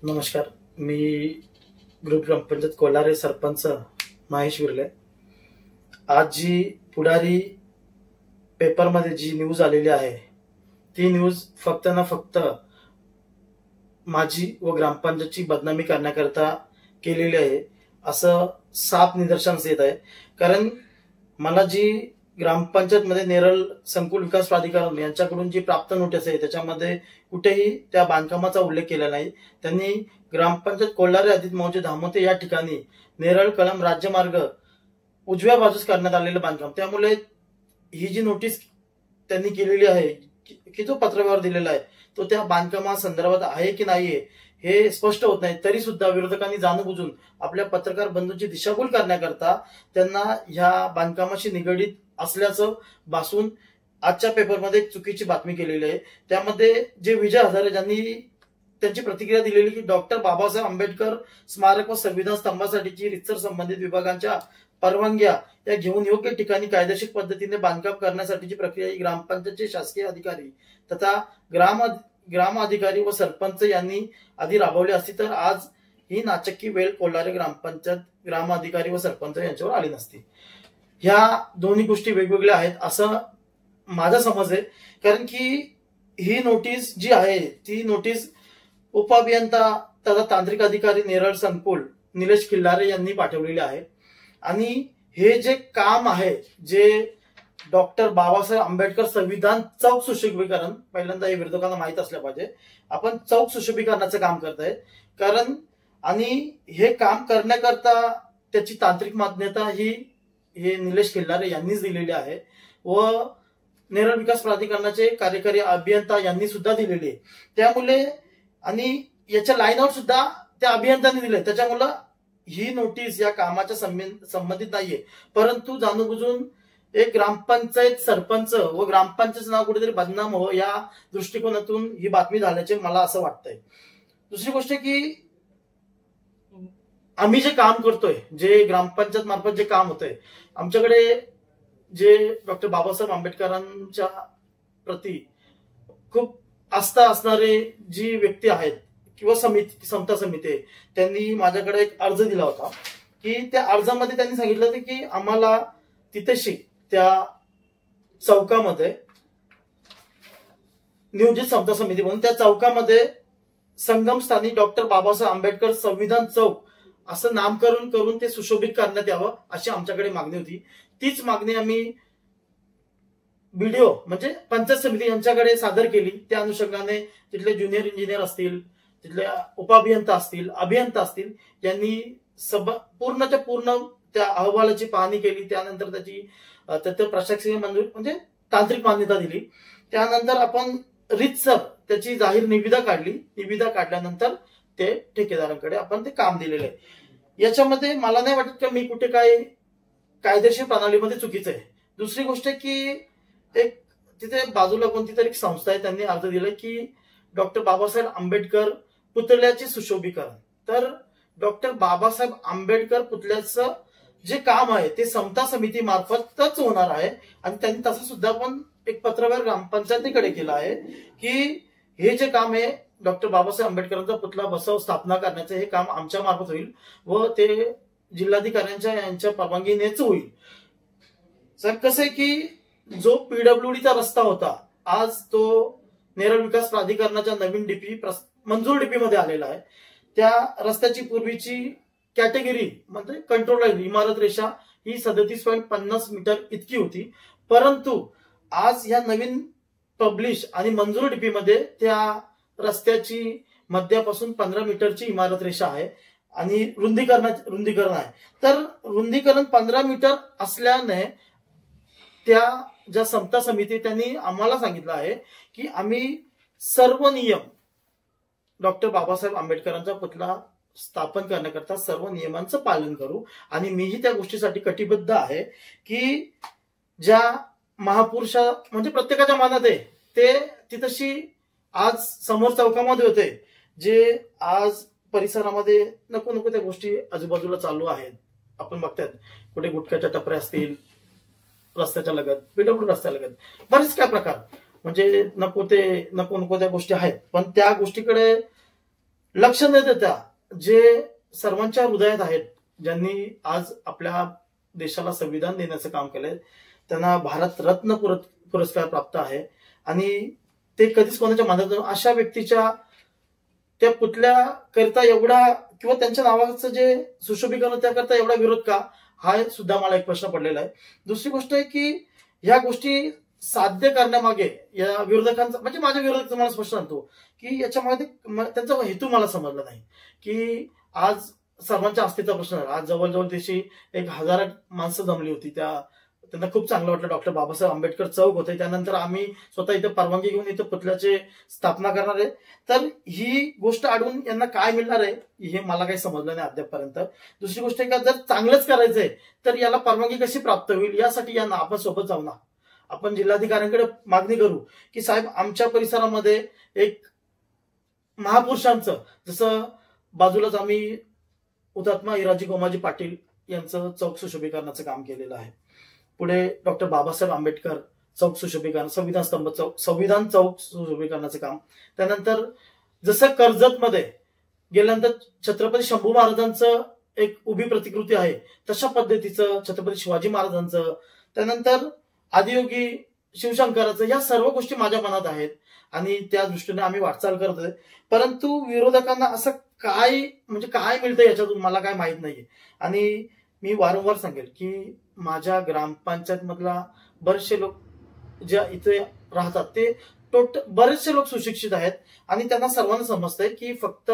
नमस्कार. मी ग्रुप ग्रामपंचायत कोलारे सरपंच महेश विर्ले. आज जी पुढारी पेपरमध्ये जी न्यूज आलेली आहे ती न्यूज फक्त ना फक्त माझी व ग्रामपंचायतची बदनामी करण्याकरता केलेली आहे असं साफ निदर्शनास येत आहे. कारण मला जी ग्रामपंचायत मध्ये नेरळ संकुल विकास प्राधिकरण यांच्याकडून जी प्राप्त नोटीस आहे त्याच्यामध्ये कुठेही त्या बांधकामाचा उल्लेख केला नाही. त्यांनी ग्रामपंचायत कोल्हारे आदित मौजे धामोते या ठिकाणी नेरळ कळंब राज्यमार्ग उजव्या बाजूस करण्यात आलेलं बांधकाम, त्यामुळे ही जी नोटीस त्यांनी केलेली आहे की जो पत्रव्यवहार दिलेला आहे तो त्या बांधकामा संदर्भात आहे की नाहीये हे स्पष्ट होत नाही. तरी सुद्धा विरोधकांनी जाणूनबुजून आपल्या पत्रकार बंधूंची दिशाभूल करण्याकरता त्यांना ह्या बांधकामाशी निगडीत असल्याचं भासून आजच्या पेपरमध्ये चुकीची बातमी केलेली आहे. त्यामध्ये जे विजय हजारे ज्यांनी त्यांची प्रतिक्रिया दिलेली की डॉक्टर बाबासाहेब आंबेडकर स्मारक व संविधान स्तंभासाठीची रितसर संबंधित विभागांच्या परवानग्या या घेऊन योग्य ठिकाणी कायदेशीर पद्धतीने बांधकाम करण्यासाठीची प्रक्रिया ही ग्रामपंचायतचे शासकीय अधिकारी तथा ग्राम अधिकारी व सरपंच यांनी आधी राबवली असती तर आज ही नाचक्की वेळ कोल्हारे ग्रामपंचायत ग्राम अधिकारी व सरपंच यांच्यावर आली नसती. ह्या दोन्ही गोष्टी वेगवेगळ्या आहेत असं माझा समज आहे. कारण की ही नोटीस जी आहे ती नोटीस उपअभियंता तथा तांत्रिक अधिकारी नेरळ संकुल निलेश खिल्लारे यांनी पाठवलेली आहे. आणि हे जे काम आहे जे डॉक्टर बाबासाहेब आंबेडकर संविधान चौक सुशोभीकरण, पहिल्यांदा हे विरोधकांना माहित असलं पाहिजे, आपण चौक सुशोभीकरणाचं काम करताय. कारण आणि हे काम करण्याकरता त्याची तांत्रिक मान्यता ही हे निलेश खिल्लारे यांनीच दिलेली आहे व नेरळ विकास प्राधिकरणाचे कार्यकारी अभियंता यांनी सुद्धा दिलेली आहे. त्यामुळे आणि याच्या लाईनआउट सुद्धा त्या अभियंत्यांनी दिले, त्याच्यामुळं ही नोटीस या कामाच्या संबंधित नाहीये. परंतु जाणूनबुजून एक ग्रामपंचायत सरपंच व ग्रामपंचायत नाव कुठेतरी बदनाम हो या दृष्टिकोनातून ही बातमी झाल्याचे मला असं वाटतंय. दुसरी गोष्ट की आम्ही जे काम करतोय, जे ग्रामपंचायत मार्फत जे काम होतंय, आमच्याकडे जे डॉक्टर बाबासाहेब आंबेडकरांच्या प्रती खूप आस्था असणारे जी व्यक्ती आहेत किंवा समता समिती त्यांनी माझ्याकडे एक अर्ज दिला होता की त्या अर्जामध्ये त्यांनी सांगितलं होतं की आम्हाला तिथेशी त्या चौकामध्ये नियोजित समता समिती म्हणून त्या चौकामध्ये संगमस्थानी डॉक्टर बाबासाहेब आंबेडकर संविधान चौक असं नामकरण करून ते सुशोभित करण्यात यावं अशी आमच्याकडे मागणी होती. तीच मागणी आम्ही बीडीओ म्हणजे पंचायत समिती यांच्याकडे सादर केली. त्या अनुषंगाने तिथले ज्युनियर इंजिनियर असतील, तिथल्या उपअभियंता असतील, अभियंता असतील यांनी पूर्णच्या पूर्ण त्या अहवालाची पाहणी केली. त्यानंतर त्याची प्रशासकीय मंजूर म्हणजे तांत्रिक मान्यता दिली. त्यानंतर आपण रीतसर त्याची जाहीर निविदा काढली. निविदा काढल्यानंतर ते ठेकेदारांकडे आपण ते काम दिलेलं आहे. याच्यामध्ये मला नाही वाटत की मी कुठे काय कायदेशीर प्रणालीमध्ये चुकीचं आहे. दुसरी गोष्ट की एक तिथे बाजूला कोणती तरी संस्था आहे त्यांनी अर्ज दिला की डॉक्टर बाबासाहेब आंबेडकर पुतळ्याचे सुशोभीकरण. तर डॉक्टर बाबासाहेब आंबेडकर पुतळ्याचं जे काम आहे ते समता समिती मार्फतच होणार आहे. आणि त्यांनी तसं सुद्धा पण एक पत्रव्यवहार ग्रामपंचायतीकडे केला आहे की हे जे काम आहे डॉक्टर बाबासाहेब आंबेडकरांचा पुतळा स्थापना करण्याचं हे काम आमच्या मार्फत होईल व ते जिल्हाधिकाऱ्यांच्या यांच्या परवानगीनेच होईल. सर कसं आहे की जो पीडब्ल्यूडीचा रस्ता होता आज तो नेरळ विकास प्राधिकरणाच्या नवीन डीपी मंजूर डीपी मध्ये आलेला आहे. त्या रस्त्याची पूर्वीची कॅटेगरी म्हणजे कंट्रोल लाईन इमारत रेषा ही 37.50 मीटर इतकी होती. परंतु आज या नवीन पब्लिश आणि मंजूर डीपी मध्ये त्या रस्त्याची मध्यापासून 15 मीटरची इमारत रेषा आहे आणि रुंदीकरण आहे. तर रुंदीकरण 15 मीटर असल्याने त्या ज्या समता समिती त्यांनी आम्हाला सांगितलं आहे की आम्ही सर्व नियम डॉक्टर बाबासाहेब आंबेडकरांचा पुतळा स्थापन करण्याकरता सर्व नियमांचं पालन करू. आणि मीही त्या गोष्टीसाठी कटिबद्ध आहे की ज्या महापुरुषा म्हणजे प्रत्येकाच्या मनात आहे ते तिथशी आज समोर चौकामध्ये होते, जे आज परिसरामध्ये नको नको त्या गोष्टी आजूबाजूला चालू आहेत. आपण बघतात कुठे गुटख्याच्या टपऱ्या असतील रस्त्याच्या लगत, पीडब्ल्यू रस्त्या लगत बरेच काय प्रकार म्हणजे नको नको त्या गोष्टी आहेत. पण त्या गोष्टीकडे लक्ष न देता जे सर्वांच्या हृदयात आहेत, ज्यांनी आज आपल्या देशाला संविधान देण्याचं काम केलंय, त्यांना भारत रत्न पुरस्कार प्राप्त आहे आणि ते कधीच कोणाच्या मनात अशा व्यक्तीच्या त्या पुतल्या करता एवढा किंवा त्यांच्या नावाचं जे सुशोभीकरण त्याकरता एवढा विरोध का, हा सुद्धा मला एक प्रश्न पडलेला आहे. दुसरी गोष्ट आहे की ह्या गोष्टी साध्य करण्यामागे या विरोधकांचा, म्हणजे माझ्या विरोधक तुम्हाला स्पष्ट सांगतो की याच्यामध्ये त्यांचा हेतू मला समजला नाही. की आज सर्वांच्या अस्तित्व प्रश्न आहे. आज जवळजवळ त्याची 1000 माणसं जमली होती. त्यांना खूप चांगलं वाटलं. डॉक्टर बाबासाहेब आंबेडकर चौक होते. त्यानंतर आम्ही स्वतः इथं परवानगी घेऊन इथं पुतळ्याची स्थापना करणार आहे. तर ही गोष्ट अडवून यांना काय मिळणार आहे हे मला काही समजलं नाही अद्यापपर्यंत. दुसरी गोष्ट आहे का, जर चांगलंच करायचंय तर याला परवानगी कशी प्राप्त होईल, यासाठी यांना आपण सोबत जाऊ ना. आपण जिल्हाधिकाऱ्यांकडे मागणी करू की साहेब, आमच्या परिसरामध्ये एक महापुरुषांचं, जसं बाजूलाच आम्ही हुतात्मा हिराजी गोमाजी पाटील यांचं चौक सुशोभीकरणाचं काम केलेलं आहे. पुढे डॉक्टर बाबासाहेब आंबेडकर चौक सुशोभीकरण, संविधान चौक सुशोभीकरणाचं काम. त्यानंतर जसं कर्जतमध्ये गेल्यानंतर छत्रपती शंभू महाराजांचं एक उभी प्रतिकृती आहे, तशा पद्धतीचं छत्रपती शिवाजी महाराजांचं, त्यानंतर आदियोगी शिवशंकराचं, या सर्व गोष्टी माझ्या मनात आहेत आणि त्या दृष्टीने आम्ही वाटचाल करतोय. परंतु विरोधकांना असं काय, म्हणजे काय मिळतं याच्यातून मला काय माहित नाहीये. आणि मी वारंवार सांगेल की माझ्या ग्रामपंचायत मधला बरेचसे लोक ज्या इथे राहतात ते बरेचसे लोक सुशिक्षित आहेत आणि त्यांना सर्वांना समजतंय की फक्त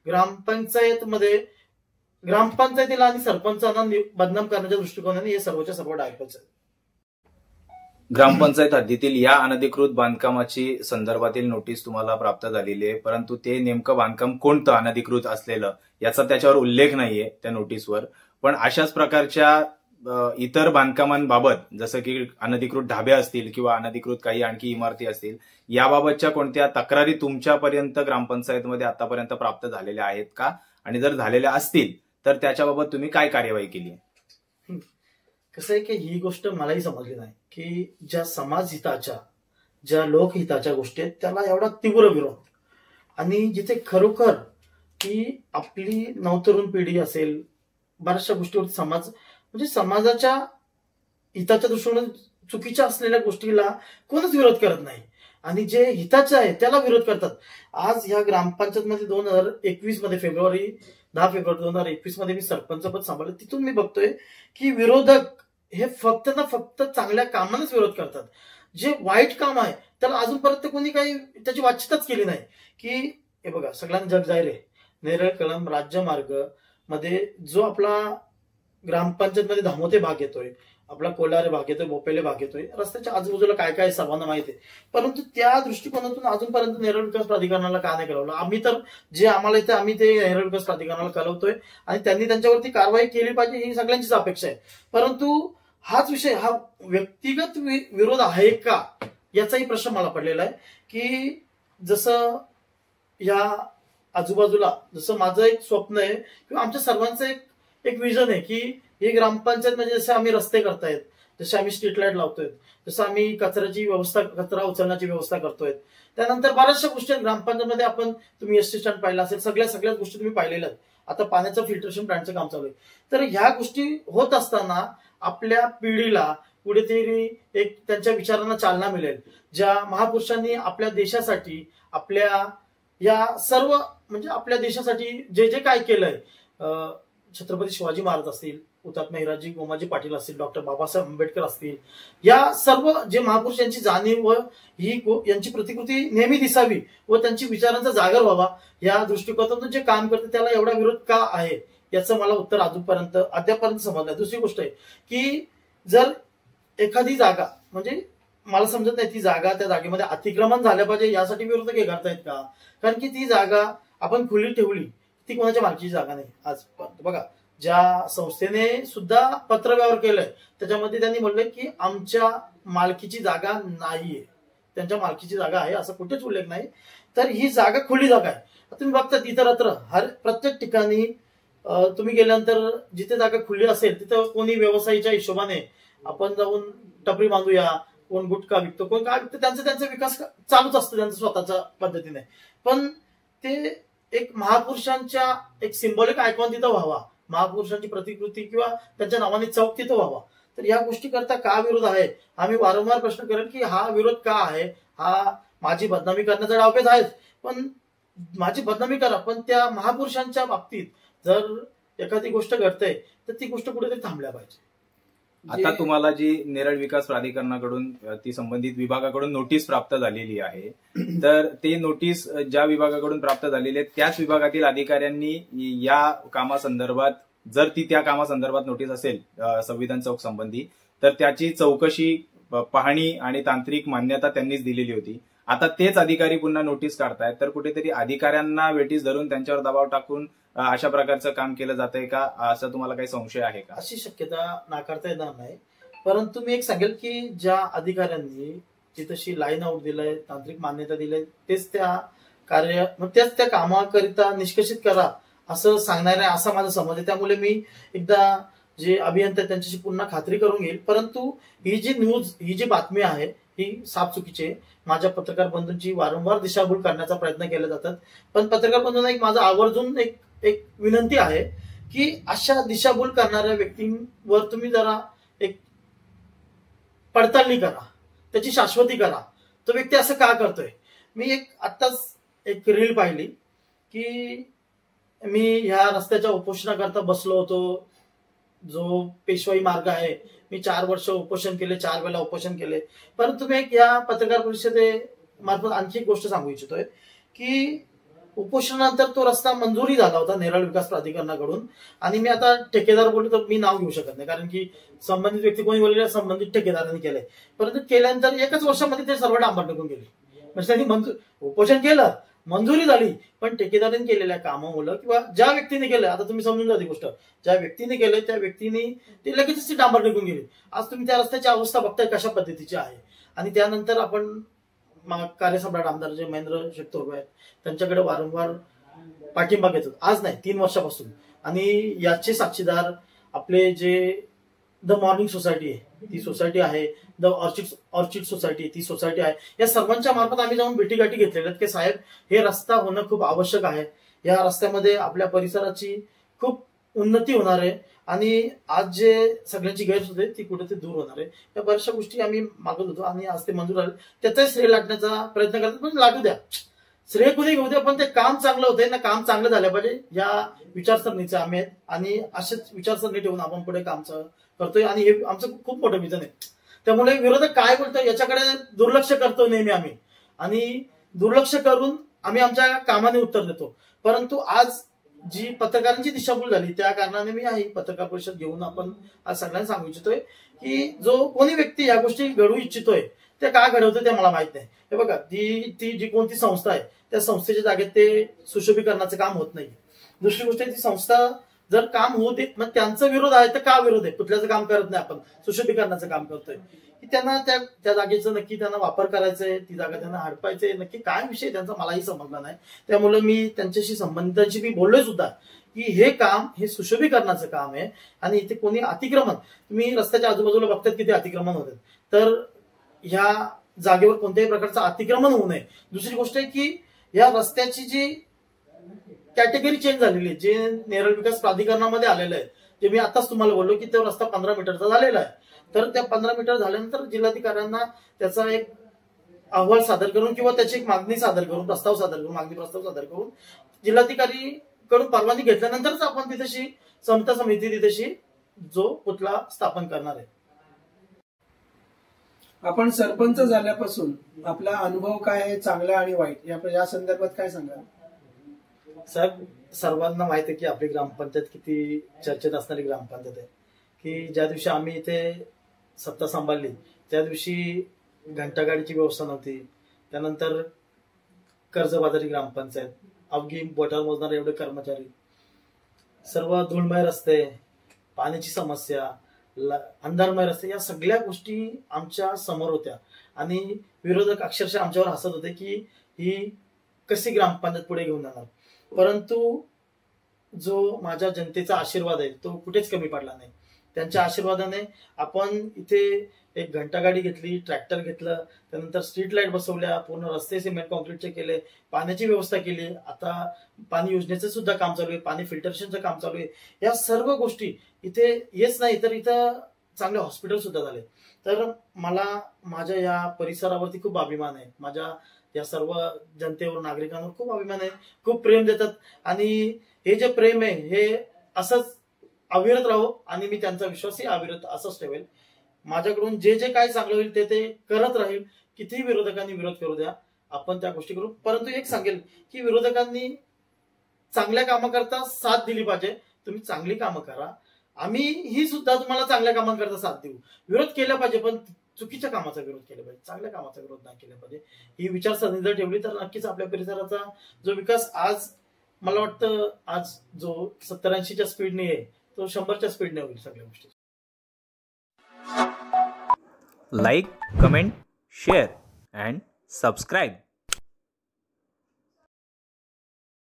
ग्रामपंचायतीला आणि सरपंचांना बदनाम करण्याच्या दृष्टिकोनाने हे सर्वच्या सर्व डायपच आहेत. ग्रामपंचायत हद्दीतील या अनधिकृत बांधकामाची संदर्भातील नोटीस तुम्हाला प्राप्त झालेली आहे, परंतु ते नेमकं बांधकाम कोणतं अनधिकृत असलेलं याचा त्याच्यावर उल्लेख नाहीये त्या नोटीसवर. पण अशाच प्रकारच्या इतर बांधकामांबाबत, जसं की अनधिकृत ढाबे असतील किंवा अनधिकृत काही आणखी इमारती असतील, याबाबतच्या कोणत्या तक्रारी तुमच्यापर्यंत ग्रामपंचायतमध्ये आतापर्यंत प्राप्त झालेल्या आहेत का? आणि जर झालेल्या असतील तर त्याच्याबाबत तुम्ही काय कार्यवाही केली? कसं आहे की ही गोष्ट मलाही समजली नाही की ज्या समाजहिताच्या, ज्या लोकहिताच्या गोष्टी आहेत त्याला एवढा तीव्र विरोध, आणि जिथे खरोखर की आपली नवतरुण पिढी असेल, बऱ्याचशा गोष्टीवर म्हणजे समाजाच्या हिताच्या दृष्टीने चुकीच्या असलेल्या गोष्टीला कोणच विरोध करत नाही, आणि जे हिताचे आहे त्याला विरोध करतात. आज ह्या ग्रामपंचायत मध्ये 2021 मध्ये 10 फेब्रुवारी 2021 मध्ये मी सरपंच पद सांभाळलं. तिथून मी बघतोय की विरोधक हे फक्त ना फक्त चांगल्या कामानेच विरोध करतात. जे वाईट काम आहे त्याला अजूनपर्यंत कोणी काही त्याची वाच्यताच केली नाही. की हे बघा, सगळ्यांना जग जाहीर आहे, नेरळ कळंब राज्यमार्ग मध्ये जो आपला ग्रामपंचायत मध्ये धामोते भाग येतोय, आपला कोलारे भाग येतोय, बोपेले भाग येतोय, रस्त्याच्या आजूबाजूला काय काय सर्वांना माहिती आहे. परंतु त्या दृष्टिकोनातून अजूनपर्यंत नेरळ विकास प्राधिकरणाला का नाही कळवलं? आम्ही तर जे आम्हाला इथे, आम्ही ते नेरळ विकास प्राधिकरणाला कळवतोय आणि त्यांनी त्यांच्यावरती कारवाई केली पाहिजे ही सगळ्यांचीच अपेक्षा आहे. परंतु हाच विषय, हा व्यक्तिगत विरोध आहे का याचाही प्रश्न मला पडलेला आहे. की जसं या आजूबाजूला, जसं माझं एक स्वप्न आहे किंवा आमच्या सर्वांचं एक विजन आहे की ही ग्रामपंचायत म्हणजे जसे आम्ही रस्ते करतायत, जसे आम्ही स्ट्रीट लाईट लावतोय, जसं आम्ही कचरा उचलण्याची व्यवस्था करतोय, त्यानंतर बऱ्याचशा गोष्टी ग्रामपंचायतमध्ये आपण, तुम्ही एसटी स्टँड पाहिला असेल, सगळ्याच गोष्टी तुम्ही पाहिलेल्या आहेत. आता पाण्याचं फिल्ट्रेशन प्लांटचं काम चालू आहे. तर ह्या गोष्टी होत असताना आपल्या पिढीला कुठेतरी एक त्यांच्या विचारांना चालना मिळेल. ज्या महापुरुषांनी आपल्या देशासाठी, आपल्या या सर्व म्हणजे आपल्या देशासाठी जे जे काय केलंय, छत्रपती शिवाजी महाराज असतील, हुतात्मा हिराजी गोमाजी पाटील असतील, डॉक्टर बाबासाहेब आंबेडकर असतील, या सर्व जे महापुरुष यांची जाणीव व यांची प्रतिकृती नेहमी दिसावी व त्यांची विचारांचा जागर व्हावा, या दृष्टिकोनातून जे काम करते त्याला एवढा विरोध का आहे याचं मला उत्तर अद्यापर्यंत समजलं. दुसरी गोष्ट आहे की जर एखादी जागा, म्हणजे मला समजत नाही ती जागा, त्या जागेमध्ये अतिक्रमण झालं पाहिजे यासाठी विरोधक हे करतायत का? कारण की ती जागा आपण खुली ठेवली, ती कोणाच्या मालकीची जागा नाही. आज बघा, ज्या संस्थेने सुद्धा पत्रव्यवहार केलंय त्याच्यामध्ये त्यांनी म्हणलंय की आमच्या मालकीची जागा नाहीये, त्यांच्या मालकीची जागा आहे असं कुठेच उल्लेख नाही. तर ही जागा खुली जागा आहे. तुम्ही बघता इतरत्र प्रत्येक ठिकाणी तुम्ही गेल्यानंतर जिथे जागा खुली असेल तिथं कोणी व्यवसायाच्या हिशोबाने आपण जाऊन टपरी बांधूया, कोण गुटखा विकतो, कोण काय विकतो, त्यांचा विकास चालूच असतो त्यांचा स्वतःच्या पद्धतीने. पण ते एक महापुरुषांच्या एक सिंबॉलिक आयकॉन तिथं व्हावा, महापुरुषांची प्रतिकृती किंवा त्यांच्या नावाने चौक तिथं व्हावा. तर या गोष्टी करता का विरोध आहे, आम्ही वारंवार प्रश्न करेल की हा विरोध का आहे. हा माझी बदनामी करण्याचा डावपेच आहेच, पण माझी बदनामी करा, पण त्या महापुरुषांच्या बाबतीत जर एखादी गोष्ट घडते तर ती गोष्ट कुठेतरी थांबल्या पाहिजे. आता तुम्हाला जी नेरळ विकास प्राधिकरणाकडून ती संबंधित विभागाकडून नोटीस प्राप्त झालेली आहे, तर ते नोटीस ज्या विभागाकडून प्राप्त झालेली आहे त्याच विभागातील अधिकाऱ्यांनी या कामासंदर्भात, जर ती त्या कामासंदर्भात नोटीस असेल संविधान चौक संबंधी, तर त्याची चौकशी, पाहणी आणि तांत्रिक मान्यता त्यांनीच दिलेली होती. आता तेच अधिकारी पुन्हा नोटीस काढतायत, तर कुठेतरी अधिकाऱ्यांना वेटीस धरून त्यांच्यावर दबाव टाकून अशा प्रकारचं काम केलं जातंय का, असा तुम्हाला काही संशय आहे का? अशी शक्यता नाकारता येणार नाही, परंतु मी एक सांगेल की ज्या अधिकाऱ्यांनी जी तशी लाईन आउट दिलंय, तांत्रिक मान्यता दिलंय, तेच त्या कामाकरिता निष्कर्षित करा असं सांगणार आहे, असा माझा समज आहे. त्यामुळे मी एकदा जे अभियंता त्यांच्याशी पुन्हा खात्री करून घेईल. परंतु ही जी बातमी आहे ही साफ चुकीची आहे. माझ्या पत्रकार बंधूंची वारंवार दिशाभूल करण्याचा प्रयत्न केला जातात, पण पत्रकार बंधूंना एक माझा आवर्जून एक विनंती आहे की अशा दिशाभूल करणाऱ्या व्यक्तींवर तुम्ही जरा एक पडताळणी करा, त्याची शाश्वती करा. तो व्यक्ती असं का करतोय. मी आत्ताच एक रील पाहिली की मी ह्या रस्त्याच्या उपोषणाकरता बसलो होतो, जो पेशवाई मार्ग आहे. मी 4 वर्ष उपोषण केले, 4 वेळा उपोषण केले. परंतु मी या पत्रकार परिषदेमार्फत आणखी एक गोष्ट सांगू इच्छितोय की उपोषणानंतर तो रस्ता मंजुरी झाला होता नेरळ विकास प्राधिकरणाकडून, आणि मी आता ठेकेदार बोललो तर मी नाव घेऊ शकत नाही, कारण की संबंधित व्यक्ती कोणी बोलले, संबंधित ठेकेदारांनी केलंय. परंतु केल्यानंतर 1च वर्षामध्ये ते सर्व डांबर निघून गेले. म्हणजे त्यांनी उपोषण केलं, मंजुरी झाली, पण ठेकेदारांनी केलेल्या कामामुळे किंवा ज्या व्यक्तीने केलं, आता तुम्ही समजून जा ती गोष्ट, ज्या व्यक्तीने केलं त्या व्यक्तीने ते लगेचच ती डांबर निघून गेली. आज तुम्ही त्या रस्त्याची अवस्था बघताय कशा पद्धतीची आहे. आणि त्यानंतर आपण कार्यसम्राट आमदार जे महेंद्र शेठ तोरवे आहेत त्यांच्याकडे वारंवार पाठिंबा घेतो, आज नाही 3 वर्षापासून. आणि याचे साक्षीदार आपले जे द मॉर्निंग सोसायटी आहे ती सोसायटी आहे, द ऑर्चिड सोसायटी ती सोसायटी आहे, या सर्वांच्या मार्फत आम्ही जाऊन भेटीगाठी घेतलेल्या की साहेब हे रस्ता होणं खूप आवश्यक आहे. या रस्त्यामध्ये आपल्या परिसराची खूप उन्नती होणार आहे आणि आज जे सगळ्यांची गैरसोय आहे ती कुठे दूर होणार आहे. या बऱ्याचशा गोष्टी आम्ही मागत होतो आणि आज ते मंजूर झाले. त्याचाही श्रेय लागण्याचा प्रयत्न करतात, पण लागू द्या, श्रेय कुणी घेऊ द्या, पण ते काम चांगलं होतंय ना, काम चांगलं झालं पाहिजे या विचारसरणीचे आम्ही आहेत आणि असेच विचारसरणी ठेवून आपण पुढे काम करतोय आणि हे आमचं खूप मोठं विजन आहे. त्यामुळे विरोधक काय बोलतोय याच्याकडे दुर्लक्ष करतो नेहमी आम्ही, आणि दुर्लक्ष करून आम्ही आमच्या कामाने उत्तर देतो. परंतु आज जी पत्रकारांची दिशाभूल झाली त्या कारणाने मी ही पत्रकार परिषद घेऊन आपण आज सगळ्यांना सांगू इच्छितोय की जो कोणी व्यक्ती या गोष्टी घडवू इच्छितोय ते का घडवतोय ते मला माहित नाही. हे बघा, ती जी कोणती संस्था आहे त्या संस्थेच्या जागेत ते सुशोभीकरणाचं काम होत नाही. दुसरी गोष्ट ती संस्था जर काम होऊ दे, मग त्यांचा विरोध आहे तर का विरोध आहे, कुठल्याचं काम करत नाही, आपण सुशोभीकरणाचं काम करतोय. की त्यांना त्या जागेचं नक्की त्यांना वापर करायचंय, ती जागा त्यांना हडपायचंय, नक्की काय विषय त्यांचा मलाही समजला नाही. त्यामुळे मी त्यांच्याशी संबंधितांशी मी बोललोय सुद्धा की हे काम हे सुशोभीकरणाचं काम आहे आणि इथे कोणी अतिक्रमण, तुम्ही रस्त्याच्या आजूबाजूला बघतात किती अतिक्रमण होतात, तर ह्या जागेवर कोणत्याही प्रकारचं अतिक्रमण होऊ नये. दुसरी गोष्ट आहे की या रस्त्याची जी कॅटेगरी चेंज झालेली आहे, जे नेरळ विकास प्राधिकरणामध्ये आलेलं आहे, जे मी आताच तुम्हाला बोललो की तो रस्ता 15 मीटरचा झालेला आहे, तर त्या 15 मीटर झाल्यानंतर जिल्हाधिकाऱ्यांना त्याचा एक अहवाल सादर करून किंवा त्याची एक मागणी सादर करून, प्रस्ताव सादर करून, मागणी प्रस्ताव सादर करून जिल्हाधिकारी कडून परवानगी घेतल्यानंतरच आपण तिथेशी समता समिती तिथेशी जो पुतळा स्थापन करणार आहे. आपण सरपंच झाल्यापासून आपला अनुभव काय आहे, चांगला आणि वाईट, या संदर्भात काय सांगाल? साहेब, सर्वांना माहित आहे की आपली ग्रामपंचायत किती चर्चेत असणारी ग्रामपंचायत आहे. की ज्या दिवशी आम्ही इथे सत्ता सांभाळली त्या दिवशी घंटागाडीची व्यवस्था नव्हती, त्यानंतर कर्जबाजारी ग्रामपंचायत, अवघी बोटावर मोजणारे एवढे कर्मचारी, सर्व धुळमय रस्ते, पाण्याची समस्या, अंधारमय रस्ते, या सगळ्या गोष्टी आमच्या समोर होत्या आणि विरोधक अक्षरशः आमच्यावर हसत होते की ही कशी ग्रामपंचायत पुढे घेऊन जाणार. परंतु जो माझ्या जनतेचा आशीर्वाद आहे तो कुठेच कमी पडला नाही. त्यांच्या आशीर्वादाने आपण इथे एक घंटागाडी घेतली, ट्रॅक्टर घेतलं, त्यानंतर स्ट्रीट लाईट बसवल्या, पूर्ण रस्ते सिमेंट कॉन्क्रीटचे केले, पाण्याची व्यवस्था केली, आता पाणी योजनेचं सुद्धा काम चालू आहे, पाणी फिल्टरेशनचं काम चालू आहे. या सर्व गोष्टी इथे हेच नाही तर इथं चांगले हॉस्पिटल सुद्धा झाले. तर मला माझ्या या परिसरावरती खूप अभिमान आहे, माझ्या या सर्व जनतेवर, नागरिकांवर खूप अभिमान आहे, खूप प्रेम देतात. आणि हे जे प्रेम आहे हे असंच अविरत राहो आणि मी त्यांचा विश्वासही अविरत असंच ठेवेल. माझ्याकडून जे जे काय चांगलं होईल ते करत राहील. कितीही विरोधकांनी विरोध करू द्या, आपण त्या गोष्टी करू. परंतु एक सांगेल की विरोधकांनी चांगल्या कामाकरता साथ दिली पाहिजे. तुम्ही चांगली कामं करा, आम्ही ही सुद्धा तुम्हाला चांगल्या कामांकरता साथ देऊ. विरोध केला पाहिजे, पण चुकीच्या कामाचा विरोध केला पाहिजे, चांगल्या कामाचा विरोध नाही केला पाहिजे. ही विचारसरणी जर ठेवली तर नक्कीच आपल्या परिसराचा जो विकास आज मला वाटतं आज जो 70-80च्या स्पीडने आहे तो 100च्या स्पीडने होईल सगळ्या गोष्टी. Like, comment, share and subscribe.